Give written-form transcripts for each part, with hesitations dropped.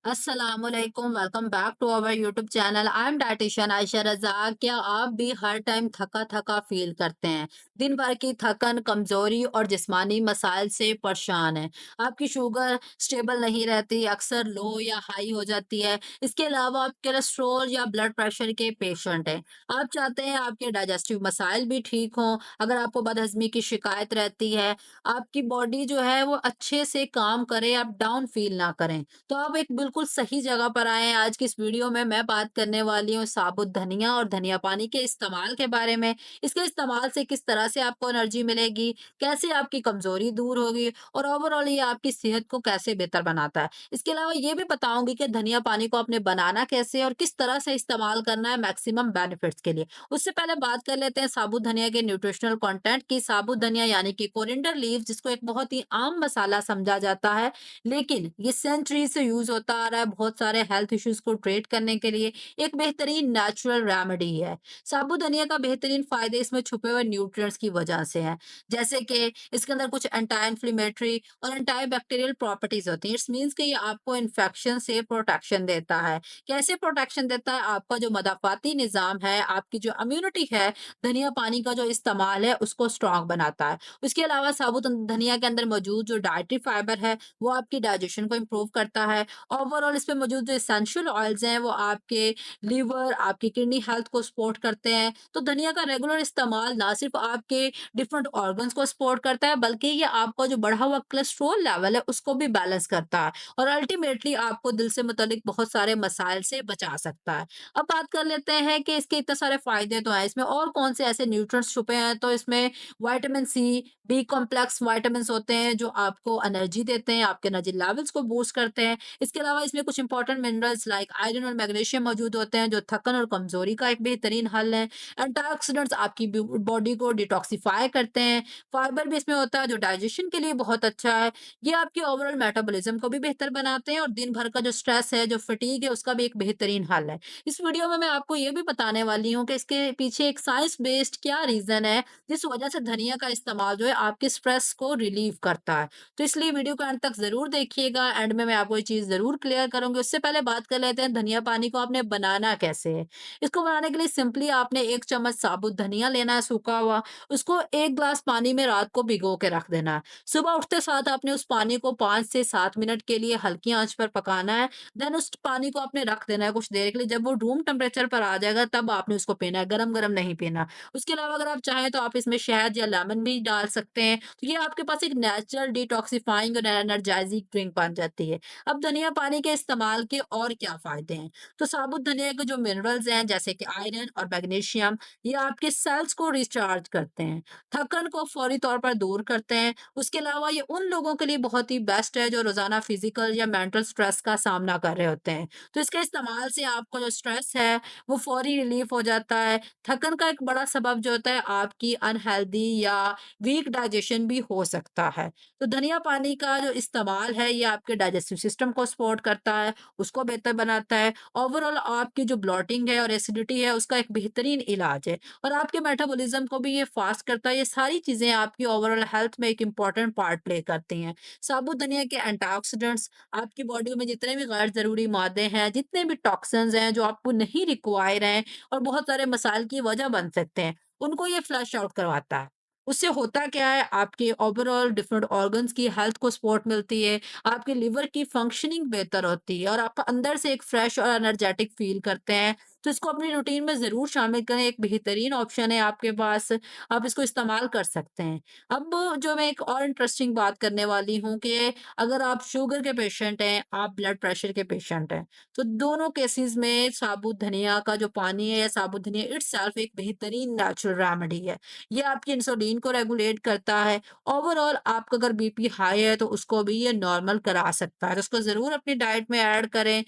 अस्सलामुअलैकुम welcome back to our YouTube channel. I am dietitian Ayesha Raza. क्या आप भी हर टाइम थका थका फील करते हैं? दिन भर की थकन, कमजोरी और जिस्मानी मसाइल से परेशान हैं? आपकी शुगर स्टेबल नहीं रहती, अक्सर लो या हाई हो जाती है। इसके अलावा आप कोलेस्ट्रॉल या ब्लड प्रेशर के पेशेंट हैं। आप चाहते हैं आपके डाइजेस्टिव मसाइल भी ठीक हों। अगर आपको बदहजमी की शिकायत रहती है, आपकी बॉडी जो है वो अच्छे से काम करे, आप डाउन फील ना करें, तो आप एक बिल्कुल सही जगह पर आए हैं। आज की इस वीडियो में मैं बात करने वाली हूँ साबुत धनिया और धनिया पानी के इस्तेमाल के बारे में। इसके इस्तेमाल से किस तरह से आपको एनर्जी मिलेगी, कैसे आपकी कमजोरी दूर होगी और ओवरऑल ये आपकी सेहत को कैसे बेहतर बनाता है। इसके अलावा ये भी बताऊंगी कि धनिया पानी को आपने बनाना कैसे और किस तरह से इस्तेमाल करना है मैक्सिमम बेनिफिट्स के लिए। उससे पहले बात कर लेते हैं साबुत धनिया के न्यूट्रिशनल कंटेंट की। साबुत धनिया यानी कि कोरिएंडर लीव्स, जिसको एक बहुत ही आम मसाला समझा जाता है, लेकिन ये सेंचुरी से यूज होता आ रहा है बहुत सारे हेल्थ इश्यूज को ट्रीट करने के लिए। एक बेहतरीन नेचुरल रेमेडी है। साबुत धनिया का बेहतरीन फायदे इसमें छुपे हुए न्यूट्रिएंट्स की वजह से है, जैसे कि इसके अंदर कुछ एंटी इन्फ्लेमेटरी और एंटी बैक्टीरियल प्रॉपर्टीज होती हैं। इट्स मीन्स कि ये आपको इन्फेक्शन से प्रोटेक्शन देता है। कैसे प्रोटेक्शन देता है? आपका जो मदाफाती निजाम है, आपकी जो इम्यूनिटी है, धनिया पानी का जो इस्तेमाल है उसको स्ट्रांग बनाता है। उसके अलावा साबुत धनिया के अंदर मौजूद जो डाइटरी फाइबर है वो आपकी डाइजेशन को इम्प्रूव करता है। ओवरऑल इसमें मौजूद जो एसेंशियल ऑयल्स हैं वो आपके लिवर, आपकी किडनी हेल्थ को सपोर्ट करते हैं। तो धनिया का रेगुलर इस्तेमाल ना सिर्फ आपके डिफरेंट ऑर्गन्स को सपोर्ट करता है, बल्कि ये आपका जो बढ़ा हुआ कोलेस्ट्रॉल लेवल है उसको भी बैलेंस करता है और अल्टीमेटली आपको दिल से मुतालिक बहुत सारे मसाइल से बचा सकता है। अब बात कर लेते हैं कि इसके इतने सारे फायदे तो हैं, इसमें और कौन से ऐसे न्यूट्रिएंट्स छुपे हैं। तो इसमें vitamin C, B complex vitamins होते हैं जो आपको एनर्जी देते हैं, आपके एनर्जी लेवल्स को बूस्ट करते हैं। इसके अलावा इसमें कुछ इंपॉर्टेंट मिनरल्स लाइक आयरन और मैग्नीशियम मौजूद होते हैं जो थकन और कमजोरी का एक बेहतरीन हल है। एंटीऑक्सीडेंट्स आपकी बॉडी को डिटॉक्सिफाई करते हैं। फाइबर भी इसमें होता है जो डाइजेशन के लिए बहुत अच्छा है। ये आपके ओवरऑल मेटाबॉलिज्म को भी बेहतर बनाते हैं और दिन भर का जो स्ट्रेस है, जो फटीग है, उसका भी एक बेहतरीन हल है। इस वीडियो में मैं आपको ये भी बताने वाली हूँ कि इसके पीछे एक साइंस बेस्ड क्या रीजन है जिस वजह से धनिया का इस्तेमाल जो है आपके स्ट्रेस को रिलीव करता है। तो इसलिए वीडियो को अंत तक ज़रूर देखिएगा। एंड में मैं आपको ये चीज़ ज़रूर क्लियर करूँगी। उससे पहले बात कर लेते हैं धनिया पानी को आपने बनाना कैसे है। इसको बनाने के लिए सिंपली आपने 1 चम्मच साबुत धनिया लेना है सूखा हुआ, उसको 1 ग्लास पानी में रात को भिगो के रख देना है। सुबह उठते साथ आपने उस पानी को 5 से 7 मिनट के लिए हल्की आँच पर पकाना है। देन उस पानी को आपने रख देना है कुछ देर के लिए। जब वो रूम टेम्परेचर पर आ जाएगा तब आपने उसको पीना है, गरम-गरम नहीं पीना। उसके अलावा अगर आप चाहें तो आप इसमें शहद या लेमन भी डाल सकते हैं। तो ये आपके पास एक नेचुरल डिटॉक्सिफाइंग और एनर्जाइजिंग ड्रिंक बन जाती है। अब धनिया पानी के इस्तेमाल के और क्या फायदे हैं? तो साबुत धनिया के जो मिनरल्स हैं जैसे कि आयरन और मैग्नीशियम, ये आपके सेल्स को रिचार्ज करते हैं, थकन को फौरी तौर पर दूर करते हैं। उसके अलावा ये उन लोगों के लिए बहुत ही बेस्ट है जो रोजाना फिजिकल या मेंटल स्ट्रेस का सामना कर रहे होते हैं। तो इसके इस्तेमाल से आपका जो स्ट्रेस है वो फौरी रिलीफ हो जाता है। थकन का एक बड़ा सबब जो होता है आपकी अनहेल्दी या वीक डाइजेशन भी हो सकता है। तो धनिया पानी का जो इस्तेमाल है ये आपके डाइजेस्टिव सिस्टम को सपोर्ट करता है, उसको बेहतर बनाता है। ओवरऑल आपकी जो ब्लॉटिंग है और एसिडिटी है उसका एक बेहतरीन इलाज है और आपके मेटाबॉलिज्म को भी ये फास्ट करता है। ये सारी चीज़ें आपकी ओवरऑल हेल्थ में एक इम्पॉर्टेंट पार्ट प्ले करती हैं। साबुत धनिया के एंटीऑक्सीडेंट्स आपकी बॉडी में जितने भी गैर ज़रूरी मादे हैं, जितने भी टॉक्सिन्स हैं जो आपको नहीं रिक्वायर हैं और बहुत सारे मसाइल की वजह बन सकते हैं, उनको ये फ्लश आउट करवाता है। उससे होता क्या है, आपके ओवरऑल डिफरेंट ऑर्गन्स की हेल्थ को सपोर्ट मिलती है, आपके लिवर की फंक्शनिंग बेहतर होती है और आप अंदर से एक फ्रेश और एनर्जेटिक फील करते हैं। तो इसको अपनी रूटीन में ज़रूर शामिल करें, एक बेहतरीन ऑप्शन है आपके पास, आप इसको इस्तेमाल कर सकते हैं। अब जो मैं एक और इंटरेस्टिंग बात करने वाली हूँ कि अगर आप शुगर के पेशेंट हैं, आप ब्लड प्रेशर के पेशेंट हैं, तो दोनों केसेस में साबुत धनिया का जो पानी है या साबुत धनिया इटसेल्फ एक बेहतरीन नेचुरल रेमेडी है। ये आपकी इंसुलिन को रेगुलेट करता है। ओवरऑल आपका अगर बीपी हाई है तो उसको भी ये नॉर्मल करा सकता है। तो उसको ज़रूर अपनी डाइट में ऐड करें।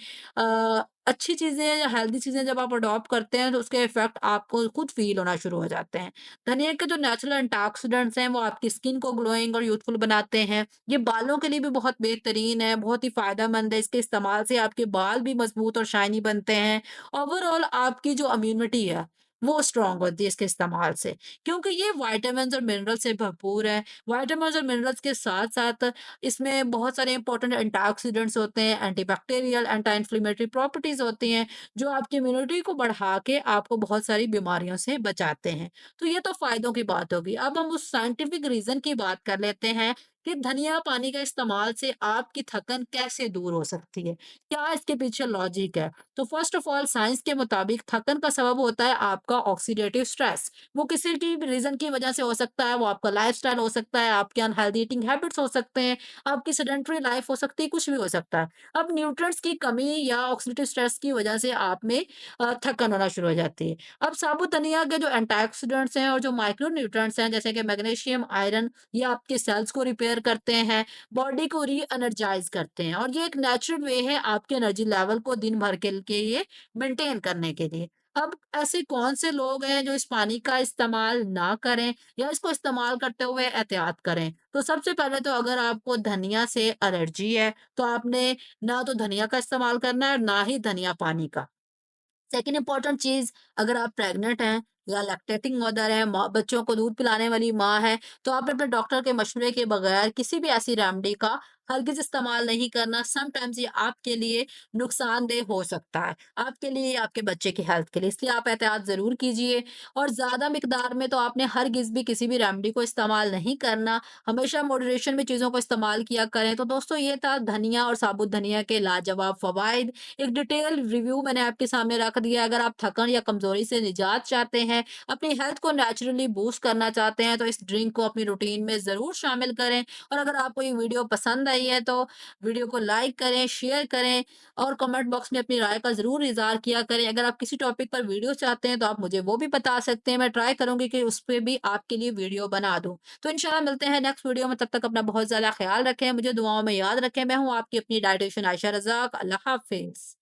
अच्छी चीज़ें या हेल्दी चीज़ें जब आप अडॉप्ट करते हैं तो उसके इफ़ेक्ट आपको खुद फ़ील होना शुरू हो जाते हैं। धनिया के जो नेचुरल एंटीऑक्सीडेंट्स हैं वो आपकी स्किन को ग्लोइंग और यूथफुल बनाते हैं। ये बालों के लिए भी बहुत बेहतरीन है, बहुत ही फ़ायदेमंद है। इसके इस्तेमाल से आपके बाल भी मज़बूत और शाइनी बनते हैं। ओवरऑल आपकी जो इम्यूनिटी है वो स्ट्रॉन्ग होती है इसके इस्तेमाल से। क्योंकि ये विटामिन्स और मिनरल से भरपूर है। विटामिन्स और मिनरल्स के साथ-साथ इसमें बहुत सारे इंपॉर्टेंट एंटीऑक्सीडेंट्स होते हैं, एंटीबैक्टीरियल, एंटी इन्फ्लेमेटरी प्रॉपर्टीज़ होती हैं, जो आपकी इम्यूनिटी को बढ़ा के आपको बहुत सारी बीमारियों से बचाते हैं। तो ये तो फ़ायदों की बात होगी। अब हम उस साइंटिफिक रीज़न की बात कर लेते हैं कि धनिया पानी का इस्तेमाल से आपकी थकन कैसे दूर हो सकती है? क्या इसके पीछे लॉजिक है? तो फर्स्ट ऑफ ऑल साइंस के मुताबिक थकन का सबब होता है आपका ऑक्सीडेटिव स्ट्रेस। वो किसी की भी रीज़न की वजह से हो सकता है, वो आपका लाइफ़स्टाइल हो सकता है, आपके अनहेल्दी ईटिंग हैबिट्स हो सकते हैं, आपकी सेडेंटरी लाइफ़ हो सकती है, कुछ भी हो सकता है। अब न्यूट्रिएंट्स की कमी या ऑक्सीडेटिव स्ट्रेस की वजह से आप में थकन होना शुरू हो जाती है। अब साबुत धनिया के जो एंटीऑक्सीडेंट्स हैं और जो माइक्रो न्यूट्रिएंट्स हैं, जैसे कि मैग्नीशियम, आयरन, ये आपके सेल्स को रिपेयर करते हैं, बॉडी को री-एनर्जाइज़ करते हैं और ये एक नेचुरल वे है आपके एनर्जी लेवल को दिन भर के लिए मेंटेन करने के लिए। अब ऐसे कौन से लोग हैं जो इस पानी का इस्तेमाल ना करें या इसको इस्तेमाल करते हुए एहतियात करें? तो सबसे पहले तो अगर आपको धनिया से एलर्जी है, तो आपने ना तो धनिया का इस्तेमाल करना है और ना ही धनिया पानी का। सेकंड इम्पोर्टेंट चीज़, अगर आप प्रेग्नेंट हैं या लैक्टेटिंग मदर हैं, माँ बच्चों को दूध पिलाने वाली माँ है, तो आपने अपने डॉक्टर के मशवरे के बगैर किसी भी ऐसी रेमेडी का हरगिज़ इस्तेमाल नहीं करना। समटाइम्स ये आपके लिए नुकसानदेह हो सकता है, आपके लिए या आपके बच्चे की हेल्थ के लिए, इसलिए आप एहतियात ज़रूर कीजिए और ज़्यादा मिकदार में तो आपने हरगिज़ भी किसी भी रेमेडी को इस्तेमाल नहीं करना, हमेशा मॉडरेशन में चीज़ों को इस्तेमाल किया करें। तो दोस्तों ये था धनिया और साबुत धनिया के लाजवाब फ़वाइद। एक डिटेल रिव्यू मैंने आपके सामने रख दिया है। अगर आप थकन या कमज़ोरी से निजात चाहते हैं, अपनी हेल्थ को नेचुरली बूस्ट करना चाहते हैं, तो इस ड्रिंक को अपनी रूटीन में ज़रूर शामिल करें और अगर आपको ये वीडियो पसंद आई है, तो वीडियो को लाइक करें, शेयर करें और कमेंट बॉक्स में अपनी राय का ज़रूर इज़हार किया करें। अगर आप किसी टॉपिक पर वीडियो चाहते हैं, तो आप मुझे वो भी बता सकते हैं। मैं ट्राई करूँगी कि उस पे भी आपके लिए वीडियो बना दूँ। तो इंशाल्लाह मिलते हैं नेक्स्ट वीडियो में, तब तक अपना बहुत ज़्यादा ख़्याल रखें, मुझे दुआओं में याद रखें। मैं हूँ आपकी अपनी डायटीशियन आयशा रज़ाक। अल्लाह हाफ़िज़।